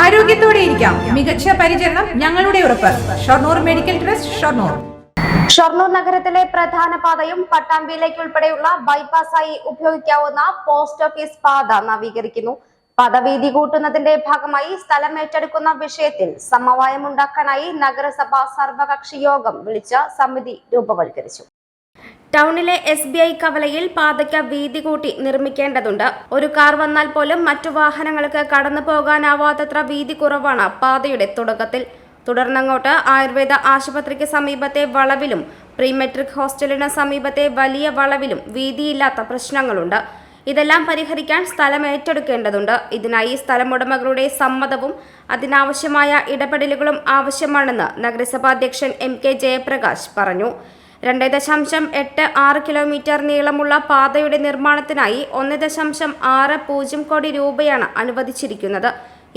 ആരോഗ്യത്തോടെ ഇരിക്കാം. മികച്ച പരിചരണം ഞങ്ങളുടെ ഉറപ്പ്. Shoranur medical trust, Shoranur. ഷൊർണൂർ നഗരത്തിലെ പ്രധാന പാതയും പട്ടാമ്പിയിലേക്ക് ഉൾപ്പെടെയുള്ള ബൈപ്പാസായി ഉപയോഗിക്കാവുന്ന പോസ്റ്റ് ഓഫീസ് പാത നവീകരിക്കുന്നു. പാത വീതി കൂട്ടുന്നതിന്റെ ഭാഗമായി സ്ഥലം ഏറ്റെടുക്കുന്ന വിഷയത്തിൽ സമവായമുണ്ടാക്കാനായി നഗരസഭ സർവകക്ഷി യോഗം വിളിച്ച സമിതി രൂപവൽക്കരിച്ചു. ടൗണിലെ SBI കവലയിൽ പാതയ്ക്ക് വീതി കൂട്ടി നിർമ്മിക്കേണ്ടതുണ്ട്. ഒരു കാർ വന്നാൽ പോലും മറ്റു വാഹനങ്ങൾക്ക് കടന്നു പോകാനാവാത്തത്ര വീതി കുറവാണ് പാതയുടെ തുടക്കത്തിൽ. തുടർന്നങ്ങോട്ട് ആയുർവേദ ആശുപത്രിക്ക് സമീപത്തെ വളവിലും പ്രീ മെട്രിക് ഹോസ്റ്റലിന് സമീപത്തെ വലിയ വളവിലും വീതിയില്ലാത്ത പ്രശ്നങ്ങളുണ്ട്. ഇതെല്ലാം പരിഹരിക്കാൻ സ്ഥലം ഏറ്റെടുക്കേണ്ടതുണ്ട്. ഇതിനായി സ്ഥലമുടമകളുടെ സമ്മതവും അതിനാവശ്യമായ ഇടപെടലുകളും ആവശ്യമാണെന്ന് നഗരസഭാ അധ്യക്ഷൻ MK ജയപ്രകാശ് പറഞ്ഞു. 2.86 കിലോമീറ്റർ നീളമുള്ള പാതയുടെ നിർമ്മാണത്തിനായി 1.60 കോടി രൂപയാണ് അനുവദിച്ചിരിക്കുന്നത്.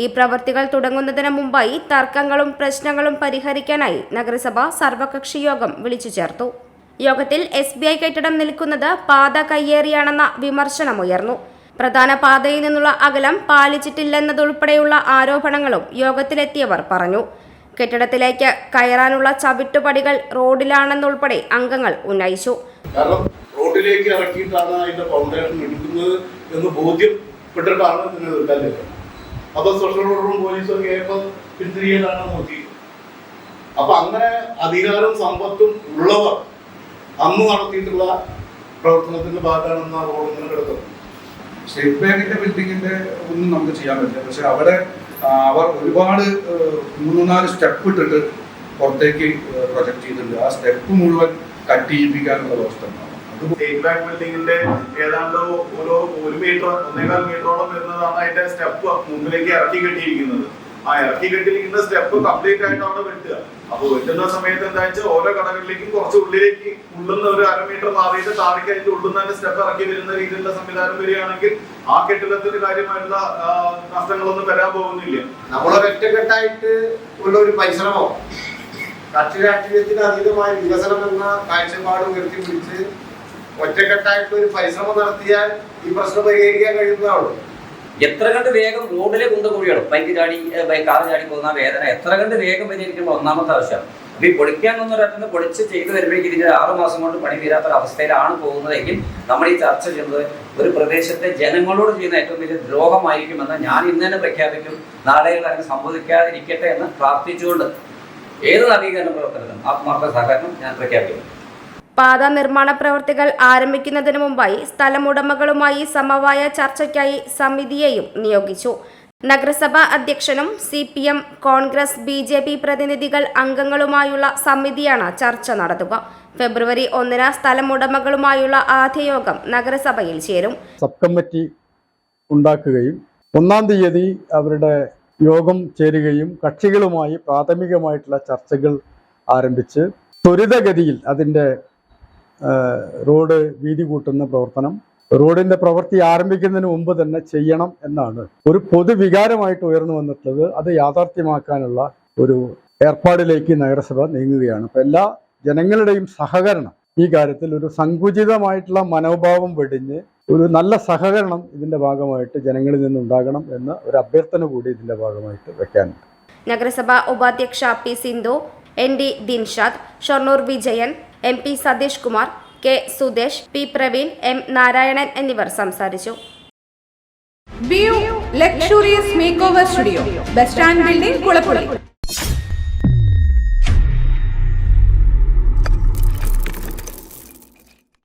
ഈ പ്രവൃത്തികൾ തുടങ്ങുന്നതിന് മുമ്പായി തർക്കങ്ങളും പ്രശ്നങ്ങളും പരിഹരിക്കാനായി നഗരസഭ സർവകക്ഷി യോഗം വിളിച്ചു ചേർത്തു. യോഗത്തിൽ SBI കെട്ടിടം നിൽക്കുന്നത് പാത കയ്യേറിയാണെന്ന വിമർശനമുയർന്നു. പ്രധാന പാതയിൽ നിന്നുള്ള അകലം പാലിച്ചിട്ടില്ലെന്നതുൾപ്പെടെയുള്ള ആരോപണങ്ങളും യോഗത്തിലെത്തിയവർ പറഞ്ഞു. കെട്ടിടത്തിലേക്ക് കയറാനുള്ള ചവിട്ടുപടികൾ റോഡിലാണെന്നുൾപ്പെടെ അംഗങ്ങൾ ഉന്നയിച്ചു. കാരണം റോഡിലേക്ക് ഇറക്കിയിട്ടാണ് അതിന്റെ ഫൗണ്ടേഷൻ എടുക്കുന്നത് എന്ന് ബോധ്യപ്പെട്ടിട്ടാണ് ഇതിനെ എടുക്കാൻ. അപ്പൊ സോഷ്യൽ ഓർഡറും പോലീസും പിന്തിരിയലാണ് നോക്കി. അപ്പൊ അങ്ങനെ അധികാരവും സമ്പത്തും ഉള്ളവർ അന്ന് നടത്തിയിട്ടുള്ള പ്രവർത്തനത്തിന്റെ ഭാഗമാണെന്ന് റോഡ് ഇങ്ങനെ കിടക്കുന്നത്. സ്റ്റേറ്റ് ബാങ്കിന്റെ ബിൽഡിങ്ങിന്റെ ഒന്നും നമുക്ക് ചെയ്യാൻ പറ്റില്ല. പക്ഷെ അവിടെ അവർ ഒരുപാട് 3-4 സ്റ്റെപ്പ് ഇട്ടിട്ട് പുറത്തേക്ക് പ്രൊജക്ട് ചെയ്തിട്ടുണ്ട്. ആ സ്റ്റെപ്പ് മുഴുവൻ കട്ട് ചെയ്യിപ്പിക്കാനുള്ള വ്യവസ്ഥ ഉണ്ടാവും. സ്റ്റേറ്റ് ബാങ്ക് ബിൽഡിങ്ങിന്റെ ഏതാണ്ട് 1 മീറ്റർ 1.25 മീറ്ററോളം വരുന്നതാണ് അതിന്റെ സ്റ്റെപ്പ് മുമ്പിലേക്ക് ഇറക്കി കെട്ടിയിരിക്കുന്നത്. ആ ഇറക്കി കെട്ടിയിരിക്കുന്ന സ്റ്റെപ്പ് കംപ്ലീറ്റ് ആയിട്ട് അവിടെ വെട്ടുക. അപ്പൊ വെട്ടുന്ന സമയത്ത് എന്താ വെച്ചാൽ ഓരോ കടകളിലേക്കും കുറച്ച് ഉള്ളിലേക്ക് ഉള്ളുന്ന ഒരു 1/2 മീറ്റർ മാറിയിട്ട് താഴേക്ക് അതിന്റെ ഉള്ളുന്ന തന്നെ സ്റ്റെപ്പ് ഇറക്കി വരുന്ന രീതിയിലുള്ള സംവിധാനം വരികയാണെങ്കിൽ ആ കെട്ടിടത്തിന് കാര്യമായിട്ടുള്ള നഷ്ടങ്ങളൊന്നും വരാൻ പോകുന്നില്ല. നമ്മളൊരൊറ്റക്കെട്ടായിട്ട് ഉള്ള ഒരു പരിശ്രമം, കക്ഷി രാഷ്ട്രീയത്തിന് അതീതമായ വികസനം എന്ന കാഴ്ചപ്പാട് ഉയർത്തിപ്പിടിച്ച് ഒറ്റക്കെട്ടായിട്ട് ഒരു പരിശ്രമം നടത്തിയാൽ ഈ പ്രശ്നം പരിഹരിക്കാൻ കഴിയുന്നതാണ്. എത്ര കണ്ട് വേഗം റോഡിലെ കുണ്ടുകൂടിയാണ് കാർ ചാടി പോകുന്ന വേദന എത്ര കണ്ട് വേഗം പരിഹരിക്കുമ്പോൾ ഒന്നാമത്തെ ആവശ്യം. ഈ പൊളിക്കാൻ ഒന്നൊരത്തുനിന്ന് പൊളിച്ച് ചെയ്തു വരുമ്പോഴേക്കും ഇതിന്റെ 6 മാസം കൊണ്ട് പണി തീരാത്തൊരവസ്ഥയിലാണ് പോകുന്നതെങ്കിൽ നമ്മൾ ഈ ചർച്ച ചെയ്യുന്നത് ഒരു പ്രദേശത്തെ ജനങ്ങളോട് ചെയ്യുന്ന ഏറ്റവും വലിയ ദ്രോഹമായിരിക്കുമെന്ന് ഞാൻ ഇന്ന് തന്നെ പ്രഖ്യാപിക്കും. നാളെ അങ്ങനെ സംഭവിക്കാതിരിക്കട്ടെ എന്ന് പ്രാർത്ഥിച്ചുകൊണ്ട് ഏത് നവീകരണ പ്രവർത്തനത്തിനും ആത്മാർത്ഥ സഹകരണം ഞാൻ പ്രഖ്യാപിക്കും. പാത നിർമ്മാണ പ്രവൃത്തികൾ ആരംഭിക്കുന്നതിന് മുമ്പായി സ്ഥലമുടമകളുമായി സമവായ ചർച്ചയ്ക്കായി സമിതിയെയും നിയോഗിച്ചു. നഗരസഭാ അധ്യക്ഷനും CPM, കോൺഗ്രസ്, BJP പ്രതിനിധികൾ അംഗങ്ങളുമായുള്ള സമിതിയാണ് ചർച്ച നടത്തുക. ഫെബ്രുവരി 1 സ്ഥലമുടമകളുമായുള്ള ആദ്യ യോഗം നഗരസഭയിൽ ചേരും. സബ് കമ്മിറ്റി ഉണ്ടാക്കുകയും 1-ാം തീയതി അവരുടെ യോഗം ചേരുകയും കക്ഷികളുമായി പ്രാഥമികമായിട്ടുള്ള ചർച്ചകൾ ആരംഭിച്ച് ത്വരിതഗതിയിൽ അതിൻ്റെ റോഡ് വീതി കൂട്ടുന്ന പ്രവർത്തനം റോഡിന്റെ പ്രവൃത്തി ആരംഭിക്കുന്നതിന് മുമ്പ് തന്നെ ചെയ്യണം എന്നാണ് ഒരു പൊതുവികാരമായിട്ട് ഉയർന്നു വന്നിട്ടുള്ളത്. അത് യാഥാർത്ഥ്യമാക്കാനുള്ള ഒരു ഏർപ്പാടിലേക്ക് നഗരസഭ നീങ്ങുകയാണ്. അപ്പം എല്ലാ ജനങ്ങളുടെയും സഹകരണം ഈ കാര്യത്തിൽ ഒരു സങ്കുചിതമായിട്ടുള്ള മനോഭാവം വെടിഞ്ഞ് ഒരു നല്ല സഹകരണം ഇതിന്റെ ഭാഗമായിട്ട് ജനങ്ങളിൽ നിന്നുണ്ടാകണം എന്ന ഒരു അഭ്യർത്ഥന കൂടി ഇതിന്റെ ഭാഗമായിട്ട് വെക്കാനുണ്ട്. നഗരസഭാ ഉപാധ്യക്ഷ P. Sindhu, ND Dinshad, Shoranur Vijayan, MP Satheesh Kumar, K. Sudesh, P. Praveen, M. Narayanan എന്നിവർ സംസാരിച്ചു. View luxurious make over studio, bus stand building, Kulappully.